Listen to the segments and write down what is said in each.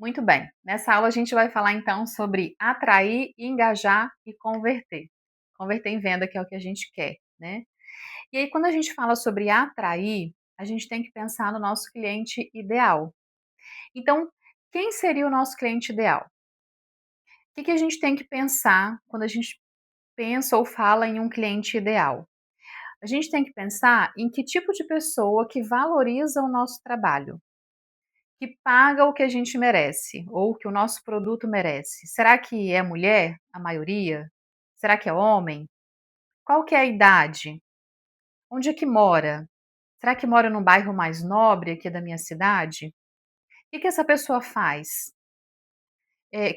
Muito bem. Nessa aula a gente vai falar então sobre atrair, engajar e converter. Converter em venda, que é o que a gente quer, né? E aí, quando a gente fala sobre atrair, a gente tem que pensar no nosso cliente ideal. Então, quem seria o nosso cliente ideal? O que a gente tem que pensar quando a gente pensa ou fala em um cliente ideal? A gente tem que pensar em que tipo de pessoa que valoriza o nosso trabalho, que paga o que a gente merece, ou que o nosso produto merece. Será que é mulher, a maioria? Será que é homem? Qual que é a idade? Onde é que mora? Será que mora num bairro mais nobre aqui da minha cidade? O que essa pessoa faz?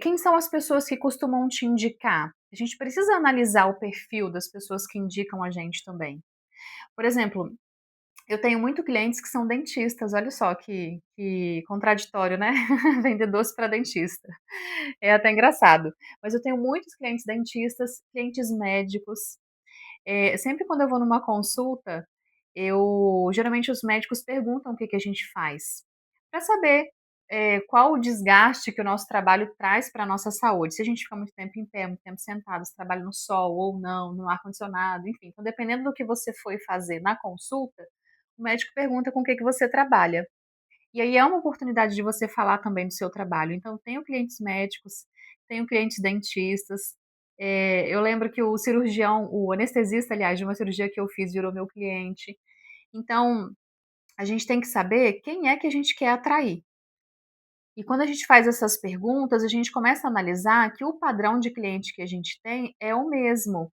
Quem são as pessoas que costumam te indicar? A gente precisa analisar o perfil das pessoas que indicam a gente também. Por exemplo, eu tenho muito clientes que são dentistas, olha só que contraditório, né? Vender doce para dentista. É até engraçado. Mas eu tenho muitos clientes dentistas, clientes médicos. Sempre quando eu vou numa consulta, geralmente os médicos perguntam o que a gente faz, para saber, qual o desgaste que o nosso trabalho traz para a nossa saúde. Se a gente fica muito tempo em pé, muito tempo sentado, se trabalha no sol ou não, no ar-condicionado, enfim. Então, dependendo do que você foi fazer na consulta, o médico pergunta com o que você trabalha. E aí é uma oportunidade de você falar também do seu trabalho. Então, tenho clientes médicos, tenho clientes dentistas. Eu lembro que o cirurgião, o anestesista, aliás, de uma cirurgia que eu fiz, virou meu cliente. Então, a gente tem que saber quem é que a gente quer atrair. E quando a gente faz essas perguntas, a gente começa a analisar que o padrão de cliente que a gente tem é o mesmo.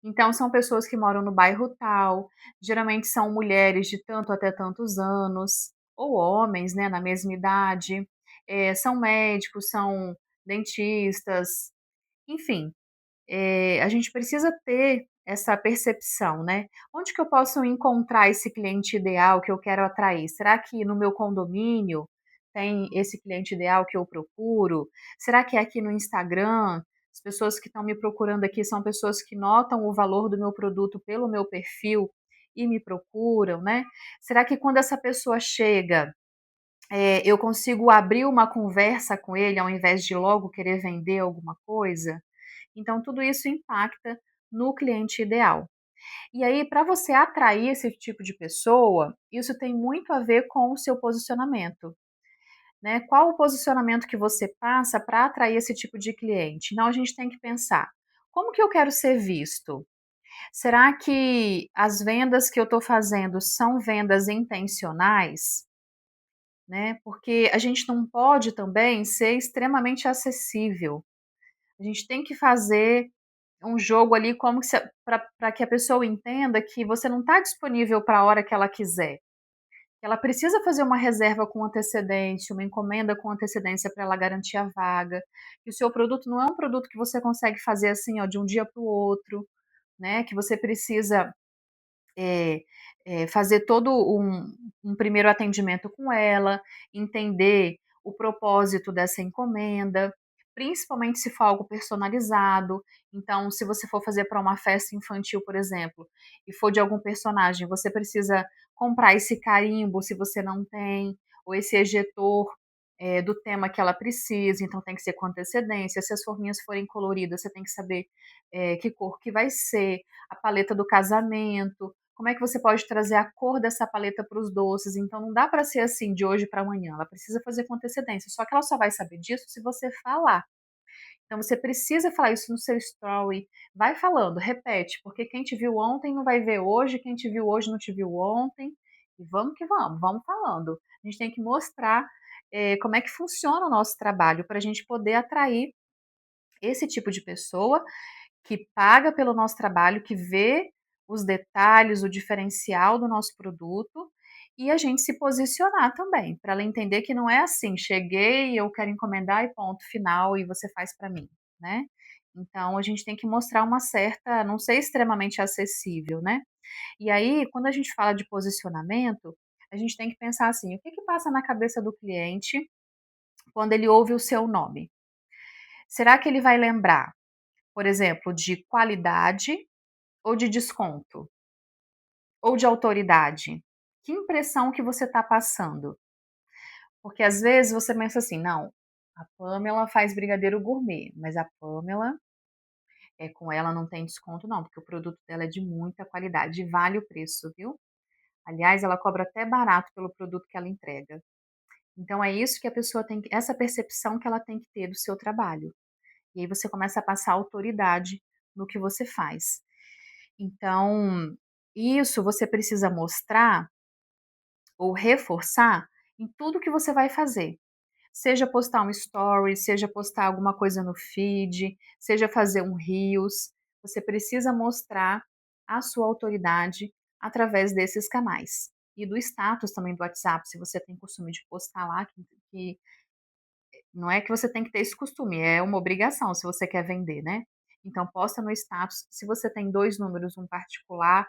Então, são pessoas que moram no bairro tal, geralmente são mulheres de tanto até tantos anos, ou homens, né, na mesma idade, são médicos, são dentistas, enfim, a gente precisa ter essa percepção, né? Onde que eu posso encontrar esse cliente ideal que eu quero atrair? Será que no meu condomínio tem esse cliente ideal que eu procuro? Será que é aqui no Instagram? As pessoas que estão me procurando aqui são pessoas que notam o valor do meu produto pelo meu perfil e me procuram, né? Será que quando essa pessoa chega, eu consigo abrir uma conversa com ele ao invés de logo querer vender alguma coisa? Então, tudo isso impacta no cliente ideal. E aí, para você atrair esse tipo de pessoa, isso tem muito a ver com o seu posicionamento, né? Qual o posicionamento que você passa para atrair esse tipo de cliente? Então, a gente tem que pensar: como que eu quero ser visto? Será que as vendas que eu estou fazendo são vendas intencionais? Né? Porque a gente não pode também ser extremamente acessível. A gente tem que fazer um jogo ali como se para que a pessoa entenda que você não está disponível para a hora que ela quiser. Ela precisa fazer uma reserva com antecedência, uma encomenda com antecedência para ela garantir a vaga. Que o seu produto não é um produto que você consegue fazer assim, ó, de um dia para o outro, né? Que você precisa eh fazer todo um primeiro atendimento com ela, entender o propósito dessa encomenda, principalmente se for algo personalizado. Então, se você for fazer para uma festa infantil, por exemplo, e for de algum personagem, você precisa comprar esse carimbo, se você não tem, ou esse ejetor, do tema que ela precisa, então tem que ser com antecedência. Se as forminhas forem coloridas, você tem que saber, que cor que vai ser, a paleta do casamento, como é que você pode trazer a cor dessa paleta para os doces. Então não dá para ser assim de hoje para amanhã, ela precisa fazer com antecedência, só que ela só vai saber disso se você falar. Então você precisa falar isso no seu story, vai falando, repete, porque quem te viu ontem não vai ver hoje, quem te viu hoje não te viu ontem, e vamos que vamos, vamos falando. A gente tem que mostrar, como é que funciona o nosso trabalho para a gente poder atrair esse tipo de pessoa que paga pelo nosso trabalho, que vê os detalhes, o diferencial do nosso produto, e a gente se posicionar também, para ela entender que não é assim: "Cheguei, eu quero encomendar e ponto final, e você faz para mim", né. Então a gente tem que mostrar uma certa, não ser extremamente acessível, né. E aí, quando a gente fala de posicionamento, a gente tem que pensar assim: o que que passa na cabeça do cliente quando ele ouve o seu nome? Será que ele vai lembrar, por exemplo, de qualidade ou de desconto? Ou de autoridade? Que impressão que você está passando? Porque às vezes você pensa assim: "Não, A Pamela faz brigadeiro gourmet, mas a Pamela, com ela não tem desconto não, porque o produto dela é de muita qualidade e vale o preço, viu. Aliás, ela cobra até barato pelo produto que ela entrega. Então é isso que a pessoa tem que essa percepção que ela tem que ter do seu trabalho. E aí você começa a passar autoridade no que você faz. Então, isso você precisa mostrar ou reforçar em tudo que você vai fazer. Seja postar um story, seja postar alguma coisa no feed, seja fazer um reels, você precisa mostrar a sua autoridade através desses canais. E do status também do WhatsApp, se você tem costume de postar lá, que não é que você tem que ter esse costume, é uma obrigação se você quer vender, né. Então posta no status, se você tem 2 números, um particular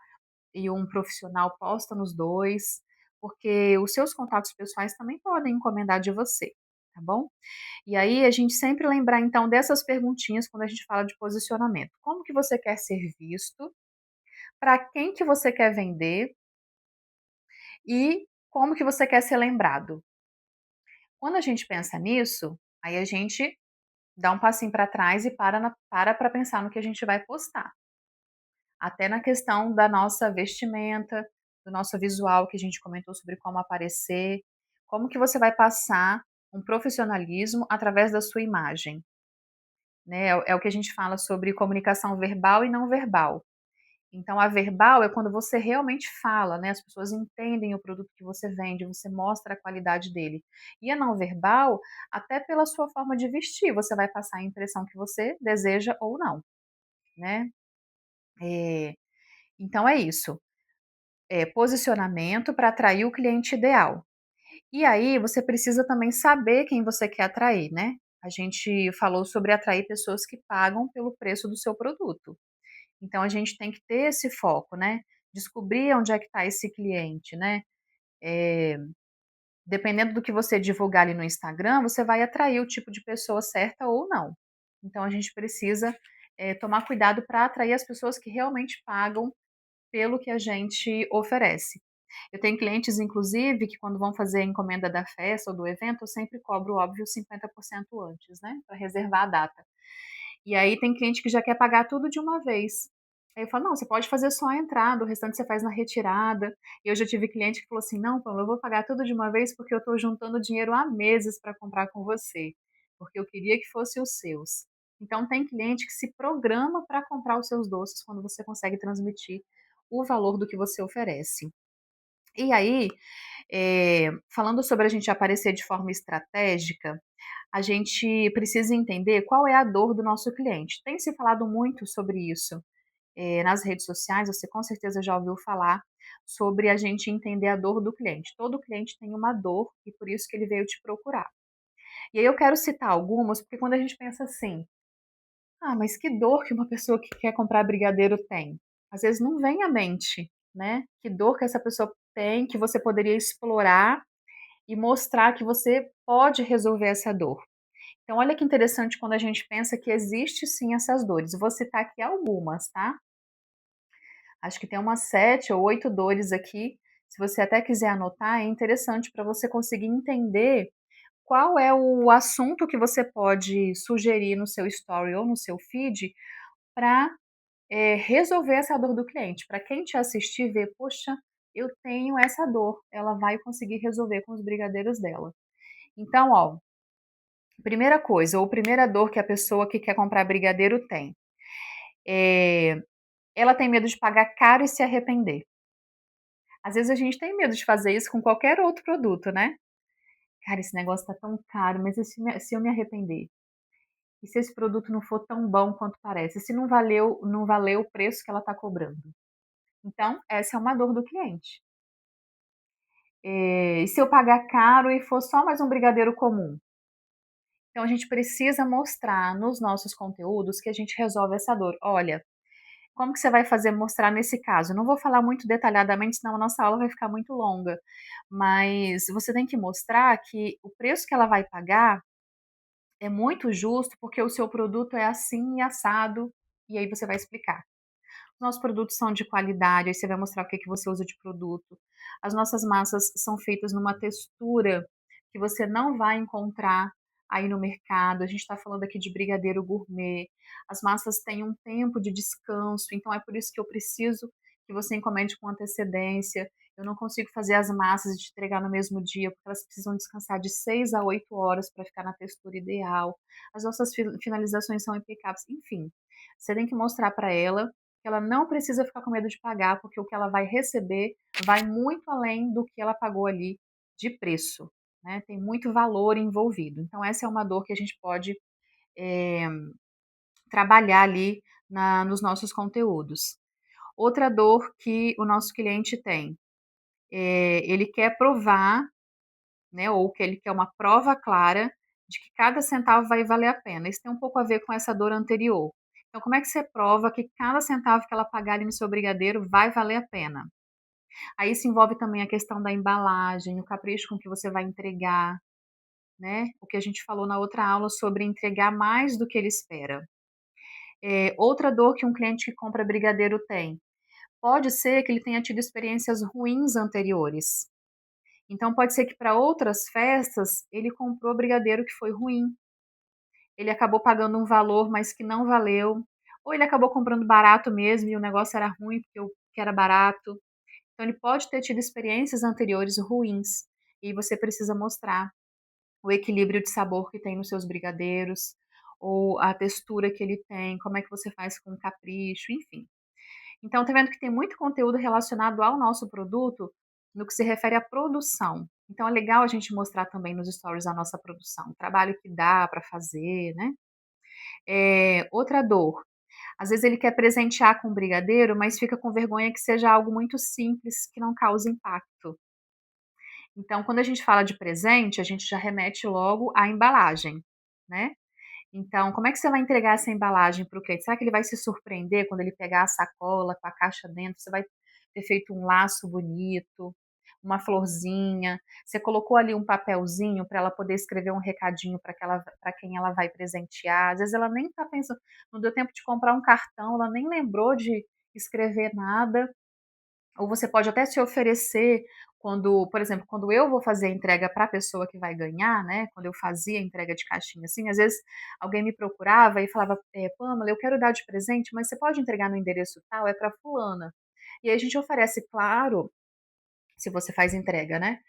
e um profissional, posta nos 2, porque os seus contatos pessoais também podem encomendar de você, tá bom? E aí a gente sempre lembrar então dessas perguntinhas quando a gente fala de posicionamento. Como que você quer ser visto? Para quem que você quer vender? E como que você quer ser lembrado? Quando a gente pensa nisso, aí a gente dá um passinho para trás e para pensar no que a gente vai postar. Até na questão da nossa vestimenta, do nosso visual que a gente comentou sobre como aparecer, como que você vai passar um profissionalismo através da sua imagem, né, é o que a gente fala sobre comunicação verbal e não verbal. Então a verbal é quando você realmente fala, né, as pessoas entendem o produto que você vende, você mostra a qualidade dele. E a não verbal, até pela sua forma de vestir, você vai passar a impressão que você deseja ou não, né. Eh, então é isso. Posicionamento para atrair o cliente ideal. E aí você precisa também saber quem você quer atrair, né. A gente falou sobre atrair pessoas que pagam pelo preço do seu produto. Então a gente tem que ter esse foco, né, descobrir onde é que está esse cliente, né. Eh, Dependendo do que você divulgar ali no Instagram, você vai atrair o tipo de pessoa certa ou não. Então a gente precisa, tomar cuidado para atrair as pessoas que realmente pagam pelo que a gente oferece. Eu tenho clientes, inclusive, que quando vão fazer a encomenda da festa ou do evento, eu sempre cobro, óbvio, 50% antes, né, para reservar a data. E aí tem cliente que já quer pagar tudo de uma vez. Aí eu falo: "Não, você pode fazer só a entrada, o restante você faz na retirada". E eu já tive cliente que falou assim: "Não, Pamela, eu vou pagar tudo de uma vez, porque eu estou juntando dinheiro há meses para comprar com você, porque eu queria que fosse os seus". Então tem cliente que se programa para comprar os seus doces quando você consegue transmitir o valor do que você oferece. E aí, falando sobre a gente aparecer de forma estratégica, a gente precisa entender qual é a dor do nosso cliente. Tem se falado muito sobre isso, nas redes sociais, você com certeza já ouviu falar sobre a gente entender a dor do cliente. Todo cliente tem uma dor e por isso que ele veio te procurar. E aí eu quero citar algumas, porque quando a gente pensa assim: "Ah, mas que dor que uma pessoa que quer comprar brigadeiro tem?". Às vezes não vem à mente, né, que dor que essa pessoa tem, que você poderia explorar e mostrar que você pode resolver essa dor. Então olha que interessante quando a gente pensa que existe sim essas dores. Vou citar aqui algumas, tá. Acho que tem umas 7 ou 8 dores aqui, se você até quiser anotar, é interessante para você conseguir entender qual é o assunto que você pode sugerir no seu story ou no seu feed para resolver essa dor do cliente. Para quem te assistir ver: "Poxa, eu tenho essa dor", ela vai conseguir resolver com os brigadeiros dela. Então, ó, primeira coisa, ou primeira dor que a pessoa que quer comprar brigadeiro tem, eh, ela tem medo de pagar caro e se arrepender. Às vezes a gente tem medo de fazer isso com qualquer outro produto, né. "Cara, esse negócio tá tão caro, mas e se eu me arrepender? E se esse produto não for tão bom quanto parece? E se não valeu o preço que ela está cobrando?". Então, essa é uma dor do cliente. E se eu pagar caro e for só mais um brigadeiro comum? Então a gente precisa mostrar nos nossos conteúdos que a gente resolve essa dor. Olha, como que você vai fazer mostrar nesse caso? Eu não vou falar muito detalhadamente, senão a nossa aula vai ficar muito longa, mas você tem que mostrar que o preço que ela vai pagar é muito justo, porque o seu produto é assim e assado, e aí você vai explicar. Os nossos produtos são de qualidade, aí você vai mostrar o que que você usa de produto. As nossas massas são feitas numa textura que você não vai encontrar aí no mercado. A gente está falando aqui de brigadeiro gourmet. As massas têm um tempo de descanso, então é por isso que eu preciso que você encomende com antecedência. Eu não consigo fazer as massas e te entregar no mesmo dia, porque elas precisam descansar de 6 a 8 horas para ficar na textura ideal. As nossas finalizações são impecáveis. Enfim, você tem que mostrar para ela que ela não precisa ficar com medo de pagar, porque o que ela vai receber vai muito além do que ela pagou ali de preço, né? Tem muito valor envolvido. Então, essa é uma dor que a gente pode trabalhar ali nos nossos conteúdos. Outra dor que o nosso cliente tem, ele quer provar, né, ou que ele quer uma prova clara de que cada centavo vai valer a pena. Isso tem um pouco a ver com essa dor anterior. Então, como é que você prova que cada centavo que ela pagar ali no seu brigadeiro vai valer a pena? Aí isso envolve também a questão da embalagem, o capricho com que você vai entregar, né? O que a gente falou na outra aula sobre entregar mais do que ele espera. Outra dor que um cliente que compra brigadeiro tem, pode ser que ele tenha tido experiências ruins anteriores. Então pode ser que para outras festas ele comprou brigadeiro que foi ruim, ele acabou pagando um valor, mas que não valeu, ou ele acabou comprando barato mesmo e o negócio era ruim porque o que era barato. Então ele pode ter tido experiências anteriores ruins e você precisa mostrar o equilíbrio de sabor que tem nos seus brigadeiros, ou a textura que ele tem, como é que você faz com capricho, enfim. Então, tá vendo que tem muito conteúdo relacionado ao nosso produto no que se refere à produção. Então, é legal a gente mostrar também nos stories a nossa produção, o trabalho que dá para fazer, né? Outra dor. Às vezes ele quer presentear com brigadeiro, mas fica com vergonha que seja algo muito simples, que não cause impacto. Então, quando a gente fala de presente, a gente já remete logo à embalagem, né? Então, como é que você vai entregar essa embalagem para o cliente? Será que ele vai se surpreender quando ele pegar a sacola com a caixa dentro? Você vai ter feito um laço bonito, uma florzinha. Você colocou ali um papelzinho para ela poder escrever um recadinho para quem ela vai presentear. Às vezes ela nem está pensando, não deu tempo de comprar um cartão, ela nem lembrou de escrever nada. Ou você pode até se oferecer quando, por exemplo, quando eu vou fazer a entrega para a pessoa que vai ganhar, né? Quando eu fazia a entrega de caixinha assim, às vezes alguém me procurava e falava, Pamela, eu quero dar de presente, mas você pode entregar no endereço tal, é para fulana. E aí a gente oferece, claro, se você faz entrega, né?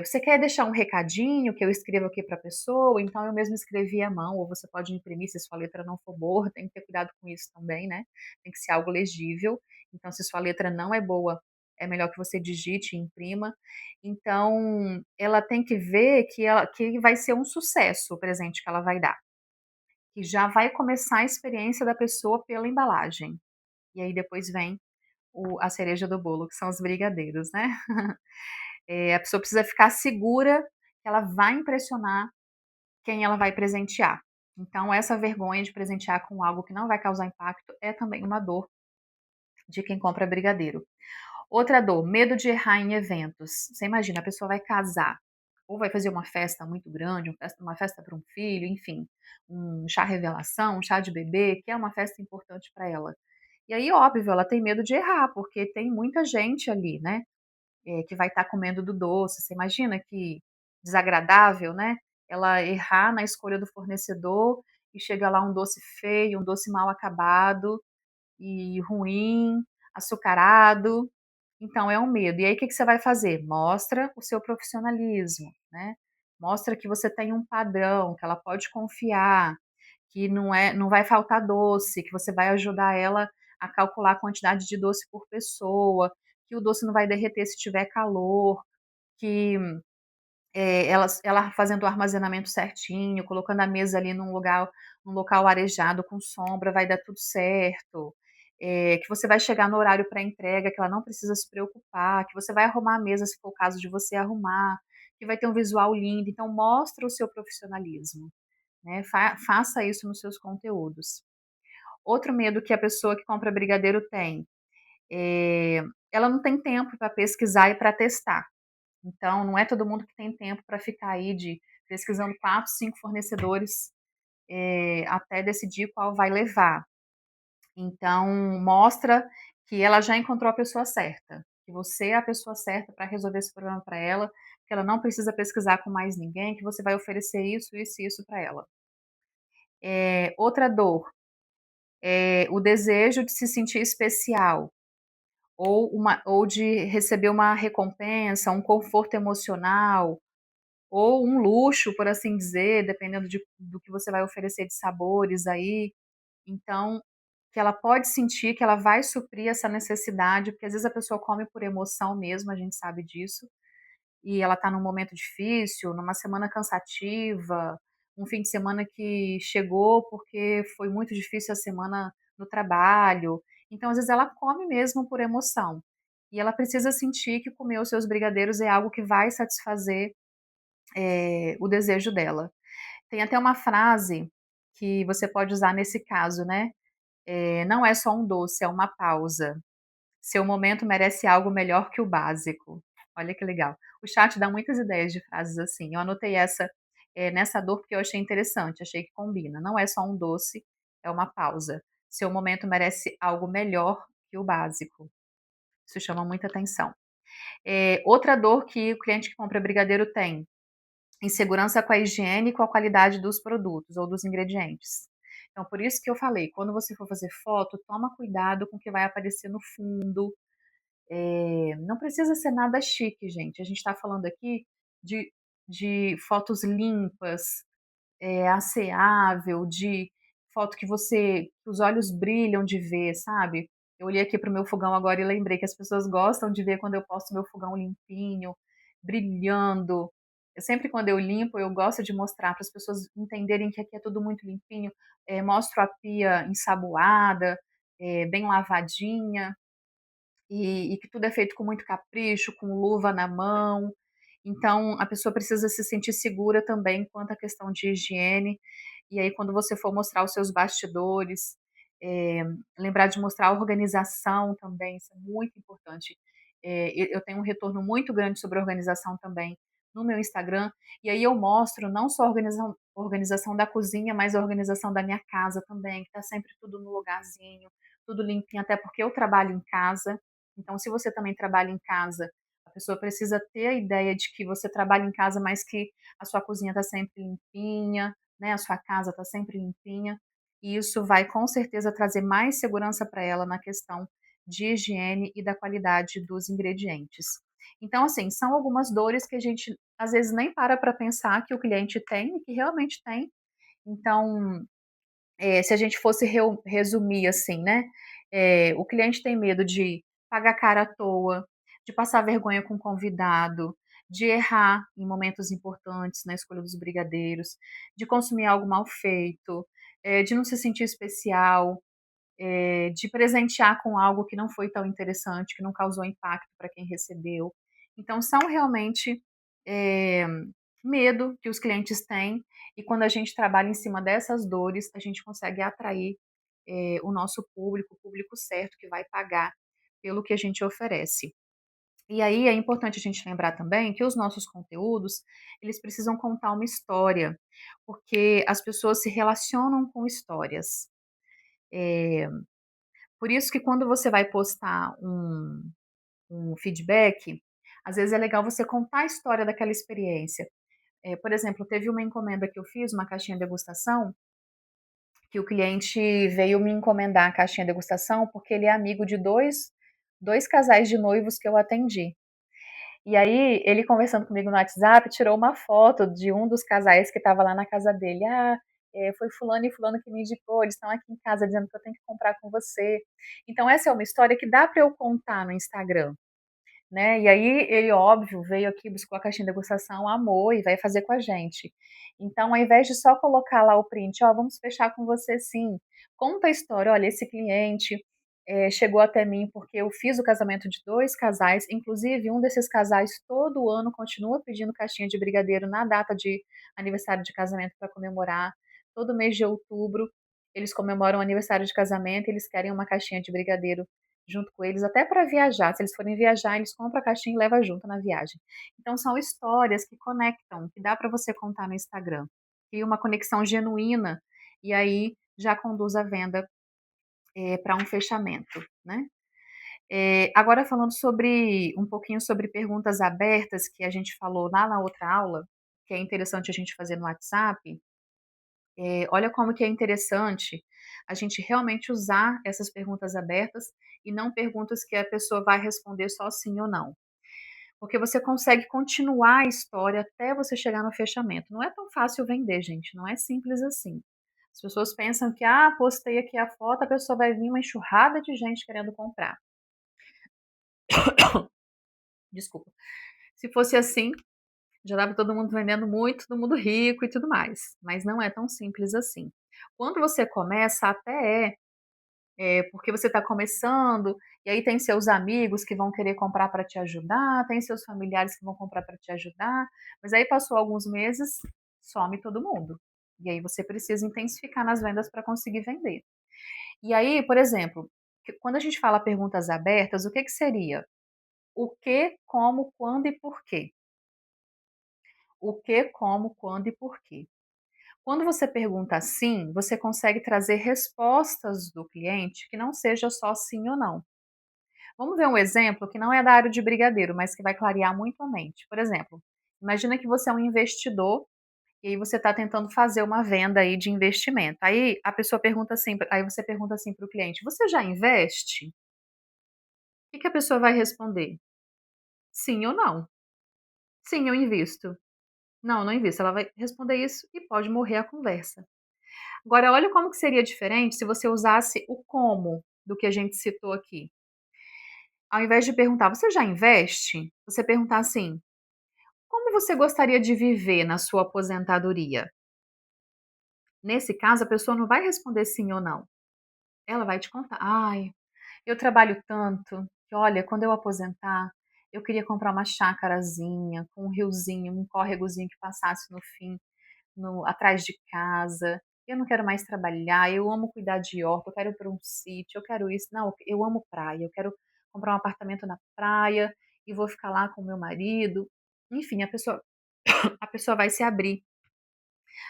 Você quer deixar um recadinho que eu escreva aqui para a pessoa? Então eu mesmo escrevi à mão, ou você pode imprimir se sua letra não for boa, tem que ter cuidado com isso também, né? Tem que ser algo legível. Então, se sua letra não é boa, é melhor que você digite e imprima. Então, ela tem que ver que vai ser um sucesso o presente que ela vai dar. Que já vai começar a experiência da pessoa pela embalagem. E aí depois vem a cereja do bolo, que são os brigadeiros, né? A pessoa precisa ficar segura que ela vai impressionar quem ela vai presentear. Então, essa vergonha de presentear com algo que não vai causar impacto é também uma dor de quem compra brigadeiro. Outra dor, medo de errar em eventos. Você imagina, a pessoa vai casar, ou vai fazer uma festa muito grande, uma festa para um filho, enfim, um chá revelação, um chá de bebê, que é uma festa importante para ela. E aí, óbvio, ela tem medo de errar, porque tem muita gente ali, né? Que vai estar comendo do doce. Você imagina que desagradável, né? Ela errar na escolha do fornecedor e chega lá um doce feio, um doce mal acabado e ruim, açucarado. Então é um medo. E aí o que que você vai fazer? Mostra o seu profissionalismo, né? Mostra que você tem um padrão, que ela pode confiar, que não vai faltar doce, que você vai ajudar ela a calcular a quantidade de doce por pessoa, que o doce não vai derreter se tiver calor, que ela fazendo o armazenamento certinho, colocando a mesa ali num local arejado com sombra, vai dar tudo certo. Que você vai chegar no horário para entrega, que ela não precisa se preocupar, que você vai arrumar a mesa se for o caso de você arrumar, que vai ter um visual lindo. Então mostra o seu profissionalismo, né? Faça isso nos seus conteúdos. Outro medo que a pessoa que compra brigadeiro tem, eh, ela não tem tempo para pesquisar e para testar. Então, não é todo mundo que tem tempo para ficar aí pesquisando 4, 5 fornecedores, até decidir qual vai levar. Então, mostra que ela já encontrou a pessoa certa, que você é a pessoa certa para resolver esse problema para ela, que ela não precisa pesquisar com mais ninguém, que você vai oferecer isso, isso e isso para ela. Outra dor é o desejo de se sentir especial, ou de receber uma recompensa, um conforto emocional, ou um luxo, por assim dizer, dependendo do que você vai oferecer de sabores aí. Então, que ela pode sentir que ela vai suprir essa necessidade, porque às vezes a pessoa come por emoção mesmo, a gente sabe disso, e ela está num momento difícil, numa semana cansativa, um fim de semana que chegou porque foi muito difícil a semana no trabalho. Então, às vezes, ela come mesmo por emoção. E ela precisa sentir que comer os seus brigadeiros é algo que vai satisfazer o desejo dela. Tem até uma frase que você pode usar nesse caso, né? Não é só um doce, é uma pausa. Seu momento merece algo melhor que o básico. Olha que legal. O chat dá muitas ideias de frases assim. Eu anotei essa nessa dor porque eu achei interessante, achei que combina. Não é só um doce, é uma pausa. Seu momento merece algo melhor que o básico. Isso chama muita atenção. Outra dor que o cliente que compra brigadeiro tem: insegurança com a higiene e com a qualidade dos produtos ou dos ingredientes. Então, por isso que eu falei, quando você for fazer foto, toma cuidado com o que vai aparecer no fundo. Não precisa ser nada chique, gente. A gente está falando aqui de, de fotos limpas, asseável, de foto que os olhos brilham de ver, sabe? Eu olhei aqui para o meu fogão agora e lembrei que as pessoas gostam de ver quando eu posto meu fogão limpinho, brilhando. Sempre quando eu limpo, eu gosto de mostrar para as pessoas entenderem que aqui é tudo muito limpinho. Mostro a pia ensaboada, bem lavadinha, e que tudo é feito com muito capricho, com luva na mão. Então, a pessoa precisa se sentir segura também quanto à questão de higiene. E aí, quando você for mostrar os seus bastidores, eh, lembrar de mostrar a organização também, isso é muito importante. Eu tenho um retorno muito grande sobre a organização também no meu Instagram, e aí eu mostro não só a organização da cozinha, mas a organização da minha casa também, que está sempre tudo no lugarzinho, tudo limpinho, até porque eu trabalho em casa. Então, se você também trabalha em casa, a pessoa precisa ter a ideia de que você trabalha em casa, mas que a sua cozinha está sempre limpinha, né? A sua casa está sempre limpinha. E isso vai com certeza trazer mais segurança para ela na questão de higiene e da qualidade dos ingredientes. Então, assim, são algumas dores que a gente às vezes nem para pensar que o cliente tem e que realmente tem. Então, se a gente fosse resumir assim, né, o cliente tem medo de pagar caro à toa, de passar vergonha com o convidado, de errar em momentos importantes na escolha dos brigadeiros, de consumir algo mal feito, de não se sentir especial, de presentear com algo que não foi tão interessante, que não causou impacto para quem recebeu. Então são realmente, eh, medo que os clientes têm, e quando a gente trabalha em cima dessas dores, a gente consegue atrair, o nosso público, o público certo que vai pagar pelo que a gente oferece. E aí é importante a gente lembrar também que os nossos conteúdos, eles precisam contar uma história, porque as pessoas se relacionam com histórias. Eh por isso que quando você vai postar um feedback, às vezes é legal você contar a história daquela experiência. Por exemplo, teve uma encomenda que eu fiz, uma caixinha degustação, que o cliente veio me encomendar a caixinha degustação, porque ele é amigo de dois casais de noivos que eu atendi. E aí, ele conversando comigo no WhatsApp, tirou uma foto de um dos casais que estava lá na casa dele. "Ah, foi fulano e fulano que me indicou, eles estão aqui em casa dizendo que eu tenho que comprar com você". Então essa é uma história que dá para eu contar no Instagram, né. E aí ele, óbvio, veio aqui, buscou a caixinha de degustação, amou e vai fazer com a gente. Então, ao invés de só colocar lá o print: "Ó, vamos fechar com você sim", conta a história: "Olha, esse cliente, chegou até mim porque eu fiz o casamento de 2 casais, inclusive um desses casais todo ano continua pedindo caixinha de brigadeiro na data de aniversário de casamento para comemorar. Todo mês de outubro eles comemoram o aniversário de casamento e eles querem uma caixinha de brigadeiro junto com eles, até para viajar. Se eles forem viajar, eles compram a caixinha e levam junto na viagem". Então são histórias que conectam, que dá para você contar no Instagram. Cria uma conexão genuína e aí já conduz a venda, para um fechamento, né. Agora falando sobre um pouquinho sobre perguntas abertas que a gente falou lá na outra aula, que é interessante a gente fazer no WhatsApp, olha como que é interessante a gente realmente usar essas perguntas abertas e não perguntas que a pessoa vai responder só sim ou não. Porque você consegue continuar a história até você chegar no fechamento. Não é tão fácil vender, gente, não é simples assim. As pessoas pensam que, postei aqui a foto, a pessoa vai vir uma enxurrada de gente querendo comprar. Desculpa. Se fosse assim, já dava todo mundo vendendo muito, todo mundo rico e tudo mais. Mas não é tão simples assim. Quando você começa, até porque você está começando, e aí tem seus amigos que vão querer comprar para te ajudar, tem seus familiares que vão comprar para te ajudar, mas aí passou alguns meses, some todo mundo. E aí você precisa intensificar nas vendas para conseguir vender. E aí, por exemplo, quando a gente fala perguntas abertas, o que que seria? O que, como, quando e por quê? O que, como, quando e por quê? Quando você pergunta assim, você consegue trazer respostas do cliente que não seja só sim ou não. Vamos ver um exemplo que não é da área de brigadeiro, mas que vai clarear muito a mente. Por exemplo, imagina que você é um investidor e aí você está tentando fazer uma venda aí de investimento. Aí a pessoa pergunta assim, aí você pergunta assim para o cliente: "Você já investe?" O que que a pessoa vai responder? Sim ou não? Sim, eu invisto. Não, não invisto. Ela vai responder isso e pode morrer a conversa. Agora, olha como que seria diferente se você usasse o como do que a gente citou aqui. Ao invés de perguntar: "Você já investe?", você perguntar assim: "Como você gostaria de viver na sua aposentadoria?". Nesse caso, a pessoa não vai responder sim ou não. Ela vai te contar: "Ai, eu trabalho tanto que, olha, quando eu aposentar, eu queria comprar uma chácarazinha com um riozinho, um córregozinho que passasse no fim, atrás de casa. Eu não quero mais trabalhar, eu amo cuidar de horta, eu quero ir para um sítio, eu quero isso. Não, eu amo praia, eu quero comprar um apartamento na praia e vou ficar lá com meu marido". Enfim, a pessoa vai se abrir.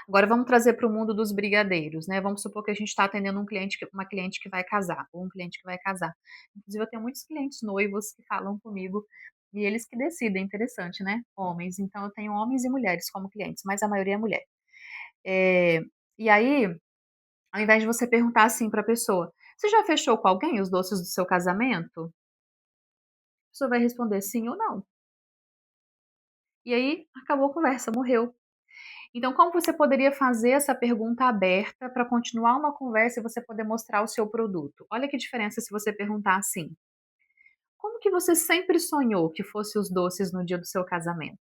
Agora vamos trazer para o mundo dos brigadeiros, né, vamos supor que a gente está atendendo uma cliente que vai casar, ou um cliente que vai casar. Inclusive eu tenho muitos clientes noivos que falam comigo, e eles que decidem, interessante, né, homens. Então eu tenho homens e mulheres como clientes, mas a maioria é mulher. Eh, e aí, ao invés de você perguntar assim para a pessoa: "Você já fechou com alguém os doces do seu casamento?", a pessoa vai responder sim ou não. E aí acabou a conversa, morreu. Então, como você poderia fazer essa pergunta aberta para continuar uma conversa e você poder mostrar o seu produto? Olha que diferença se você perguntar assim: "Como que você sempre sonhou que fosse os doces no dia do seu casamento?".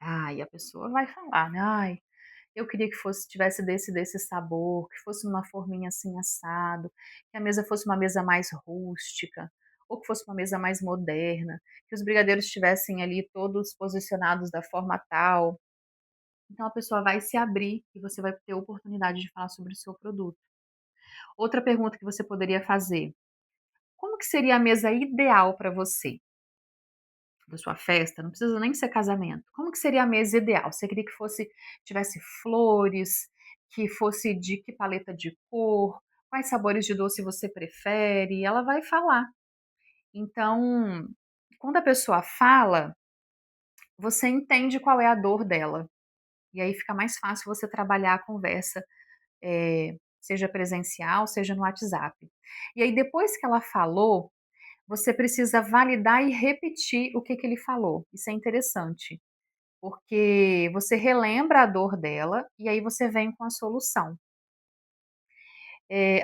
Ai, a pessoa vai falar, né: "Ai, eu queria que tivesse desse sabor, que fosse numa forminha assim assado, que a mesa fosse uma mesa mais rústica, ou que fosse uma mesa mais moderna, que os brigadeiros estivessem ali todos posicionados da forma tal". Então a pessoa vai se abrir e você vai ter oportunidade de falar sobre o seu produto. Outra pergunta que você poderia fazer: como que seria a mesa ideal para você, da sua festa? Não precisa nem ser casamento. Como que seria a mesa ideal? Você queria que tivesse flores, que fosse de que paleta de cor? Quais sabores de doce você prefere? Ela vai falar. Então, quando a pessoa fala, você entende qual é a dor dela. E aí fica mais fácil você trabalhar a conversa, seja presencial, seja no WhatsApp. E aí depois que ela falou, você precisa validar e repetir o que que ele falou. Isso é interessante, porque você relembra a dor dela e aí você vem com a solução.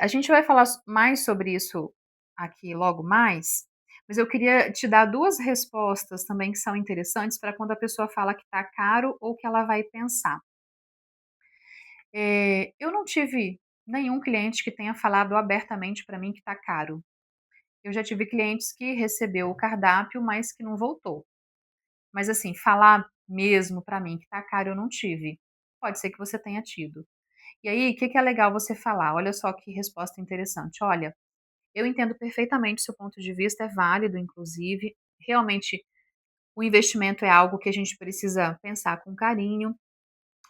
A gente vai falar mais sobre isso aqui logo mais, mas eu queria te dar 2 respostas também que são interessantes para quando a pessoa fala que está caro ou que ela vai pensar. Eu não tive nenhum cliente que tenha falado abertamente para mim que está caro. Eu já tive clientes que recebeu o cardápio, mas que não voltou. Mas assim, falar mesmo para mim que está caro eu não tive. Pode ser que você tenha tido. E aí, o que que é legal você falar? Olha só que resposta interessante. "Olha, eu entendo perfeitamente o seu ponto de vista, é válido inclusive. Realmente o investimento é algo que a gente precisa pensar com carinho,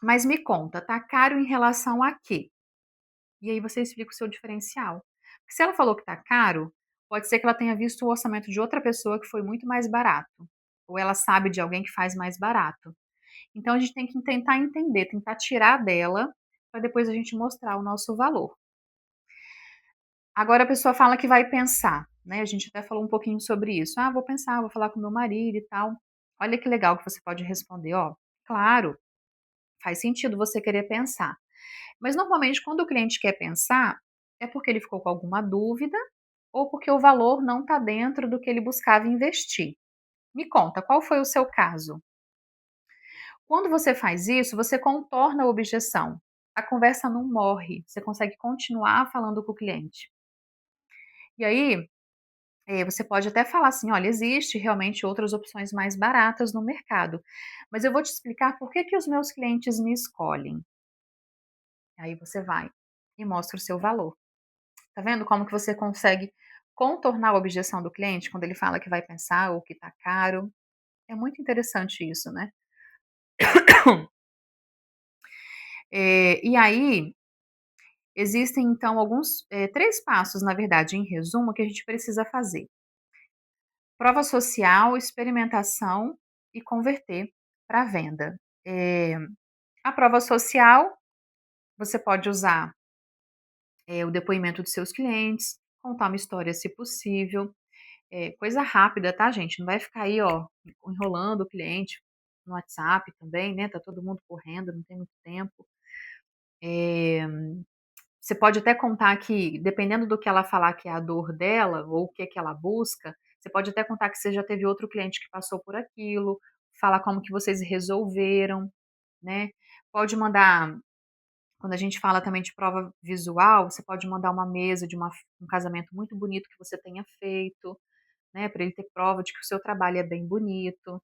mas me conta, tá caro em relação a quê?". E aí você explica o seu diferencial. Porque se ela falou que tá caro, Pode ser que ela tenha visto o orçamento de outra pessoa que foi muito mais barato, ou ela sabe de alguém que faz mais barato. Então a gente tem que tentar entender, tentar tirar dela, para depois a gente mostrar o nosso valor. Agora a pessoa fala que vai pensar, né, a gente até falou um pouquinho sobre isso. "Ah, vou pensar, vou falar com meu marido e tal". Olha que legal que você pode responder: "Ó, claro, faz sentido você querer pensar". Mas normalmente quando o cliente quer pensar, é porque ele ficou com alguma dúvida ou porque o valor não está dentro do que ele buscava investir. Me conta, qual foi o seu caso? Quando você faz isso, você contorna a objeção. A conversa não morre, você consegue continuar falando com o cliente. E aí, você pode até falar assim: "Olha, existe realmente outras opções mais baratas no mercado, mas eu vou te explicar por que que os meus clientes me escolhem". Aí você vai e mostra o seu valor. Tá vendo como que você consegue contornar a objeção do cliente quando ele fala que vai pensar ou que tá caro? É muito interessante isso, né. E aí, existem então alguns, 3 passos, na verdade, em resumo, que a gente precisa fazer. Prova social, experimentação e converter para venda. Eh, a prova social, você pode usar, o depoimento dos seus clientes, contar uma história se possível, coisa rápida, tá, gente? Não vai ficar aí, ó, enrolando o cliente no WhatsApp também, né, tá todo mundo correndo, não tem muito tempo. Eh, Você pode até contar que, dependendo do que ela falar que é a dor dela ou o que é que ela busca, você pode até contar que você já teve outro cliente que passou por aquilo, falar como que vocês resolveram, né. Pode mandar quando a gente fala também de prova visual, você pode mandar uma mesa de um casamento muito bonito que você tenha feito, né, para ele ter prova de que o seu trabalho é bem bonito.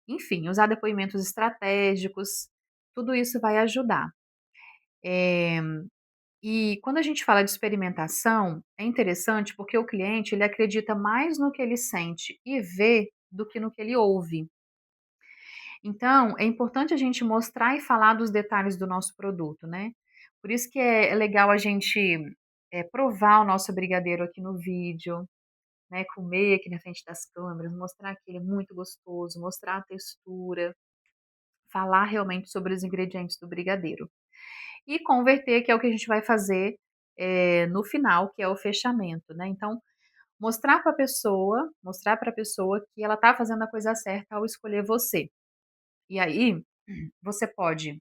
Enfim, usar depoimentos estratégicos, tudo isso vai ajudar. Eh E quando a gente fala de experimentação, é interessante porque o cliente ele acredita mais no que ele sente e vê do que no que ele ouve. Então, é importante a gente mostrar e falar dos detalhes do nosso produto, né? Por isso que é legal a gente provar o nosso brigadeiro aqui no vídeo, né? Comer aqui na frente das câmeras, mostrar que ele é muito gostoso, mostrar a textura, falar realmente sobre os ingredientes do brigadeiro. E converter, que é o que a gente vai fazer, no final, que é o fechamento, né. Então, mostrar para a pessoa que ela está fazendo a coisa certa ao escolher você. E aí, você pode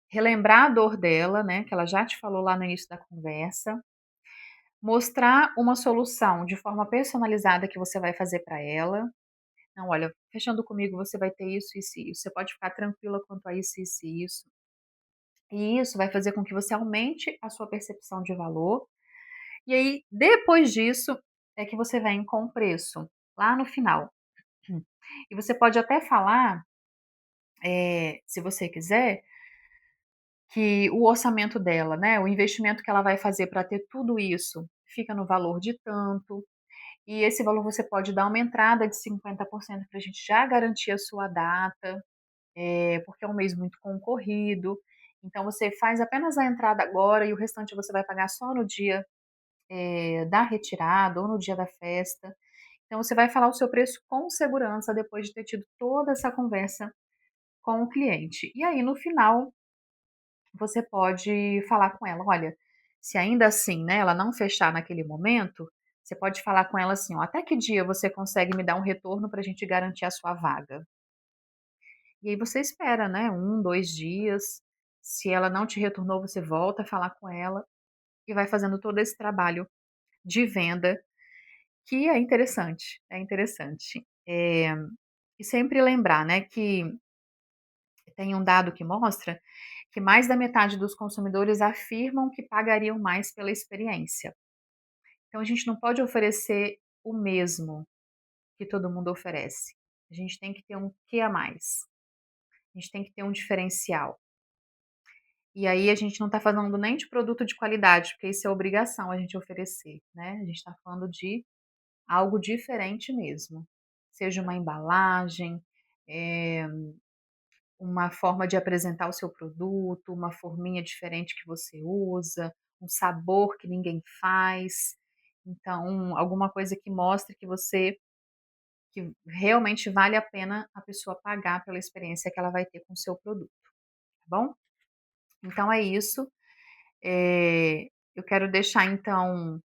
relembrar a dor dela, né, que ela já te falou lá no início da conversa, mostrar uma solução de forma personalizada que você vai fazer para ela. "Não, olha, fechando comigo você vai ter isso, isso e isso. Você pode ficar tranquila quanto a isso, isso e isso". E isso vai fazer com que você aumente a sua percepção de valor. E aí, depois disso, é que você vem com o preço, lá no final. E você pode até falar, se você quiser, que o orçamento dela, né, o investimento que ela vai fazer para ter tudo isso, fica no valor de tanto, e esse valor você pode dar uma entrada de 50% para a gente já garantir a sua data, porque é um mês muito concorrido. Então você faz apenas a entrada agora e o restante você vai pagar só no dia, da retirada ou no dia da festa. Então você vai falar o seu preço com segurança depois de ter tido toda essa conversa com o cliente. E aí no final você pode falar com ela: "Olha, se ainda assim, né, ela não fechar naquele momento, você pode falar com ela assim: "Ó, até que dia você consegue me dar um retorno para a gente garantir a sua vaga?". E aí você espera, né, 1, 2 dias. Se ela não te retornou, você volta a falar com ela e vai fazendo todo esse trabalho de venda, que é interessante, é interessante. E sempre lembrar, né, que tem um dado que mostra que mais da metade dos consumidores afirmam que pagariam mais pela experiência. Então a gente não pode oferecer o mesmo que todo mundo oferece. A gente tem que ter um quê a mais. A gente tem que ter um diferencial. E aí a gente não está falando nem de produto de qualidade, porque isso é obrigação a gente oferecer, né? A gente está falando de algo diferente mesmo. Seja uma embalagem, eh, uma forma de apresentar o seu produto, uma forminha diferente que você usa, um sabor que ninguém faz. Então, alguma coisa que mostre que realmente vale a pena a pessoa pagar pela experiência que ela vai ter com o seu produto, tá bom? Então é isso. Eu quero deixar então,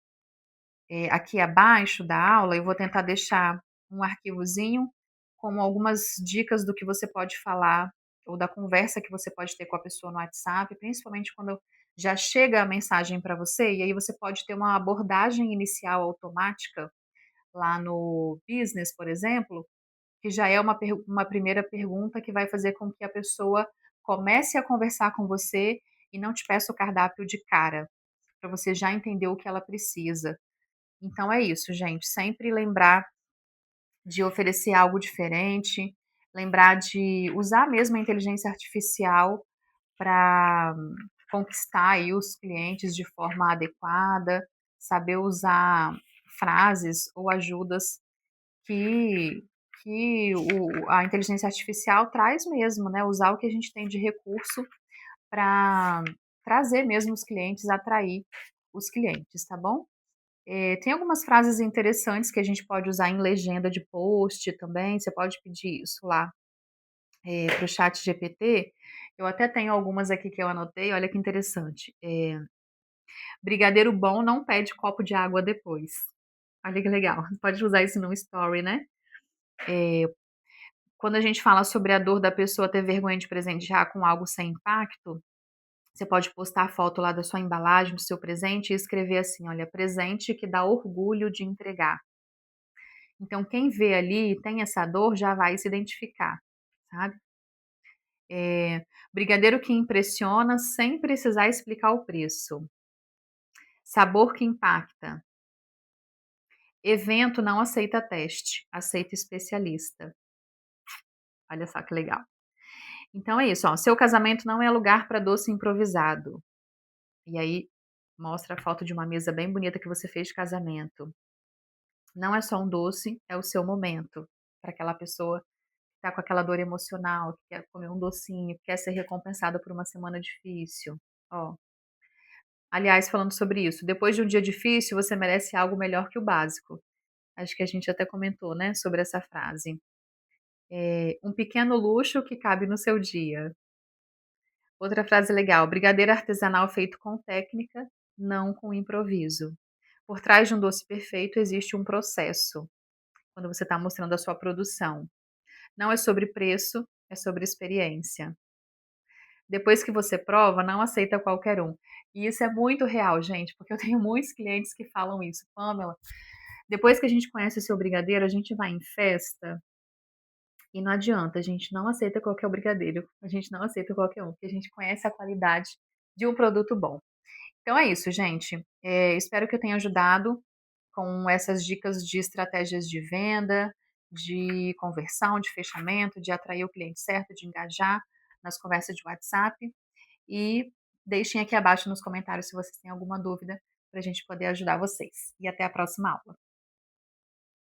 aqui abaixo da aula, eu vou tentar deixar um arquivozinho com algumas dicas do que você pode falar ou da conversa que você pode ter com a pessoa no WhatsApp, principalmente quando já chega a mensagem para você, e aí você pode ter uma abordagem inicial automática lá no Business, por exemplo, que já é uma primeira pergunta que vai fazer com que a pessoa comece a conversar com você e não te peça o cardápio de cara, para você já entender o que ela precisa. Então é isso, gente, sempre lembrar de oferecer algo diferente, lembrar de usar mesmo a inteligência artificial para conquistar aí os clientes de forma adequada, saber usar frases ou ajudas que a inteligência artificial traz mesmo, né, usar o que a gente tem de recurso para trazer mesmo os clientes, atrair os clientes, tá bom? Tem algumas frases interessantes que a gente pode usar em legenda de post também, você pode pedir isso lá, para o chat GPT. Eu até tenho algumas aqui que eu anotei, olha que interessante. Brigadeiro bom não pede copo de água depois. Olha que legal, pode usar isso no story, né? Quando a gente fala sobre a dor da pessoa ter vergonha de presentear com algo sem impacto, você pode postar a foto lá da sua embalagem, do seu presente e escrever assim: olha, presente que dá orgulho de entregar. Então, quem vê ali e tem essa dor já vai se identificar, sabe? Brigadeiro que impressiona sem precisar explicar o preço. Sabor que impacta. Evento não aceita teste, aceita especialista. Olha só que legal. Então é isso, ó. Seu casamento não é lugar para doce improvisado. E aí mostra a foto de uma mesa bem bonita que você fez de casamento. Não é só um doce, é o seu momento. Para aquela pessoa que está com aquela dor emocional, que quer comer um docinho, que quer ser recompensada por uma semana difícil. Ó, aliás, falando sobre isso, depois de um dia difícil, você merece algo melhor que o básico. Acho que a gente até comentou, né, sobre essa frase. Um pequeno luxo que cabe no seu dia. Outra frase legal: brigadeiro artesanal feito com técnica, não com improviso. Por trás de um doce perfeito existe um processo, quando você está mostrando a sua produção. Não é sobre preço, é sobre experiência. Depois que você prova, não aceita qualquer um. E isso é muito real, gente, porque eu tenho muitos clientes que falam isso. Pamela, depois que a gente conhece o seu brigadeiro, a gente vai em festa e não adianta, a gente não aceita qualquer brigadeiro, a gente não aceita qualquer um, porque a gente conhece a qualidade de um produto bom. Então é isso, gente. Espero que eu tenha ajudado com essas dicas de estratégias de venda, de conversão, de fechamento, de atrair o cliente certo, de engajar nas conversas de WhatsApp. E deixem aqui abaixo nos comentários se vocês têm alguma dúvida para a gente poder ajudar vocês. E até a próxima aula.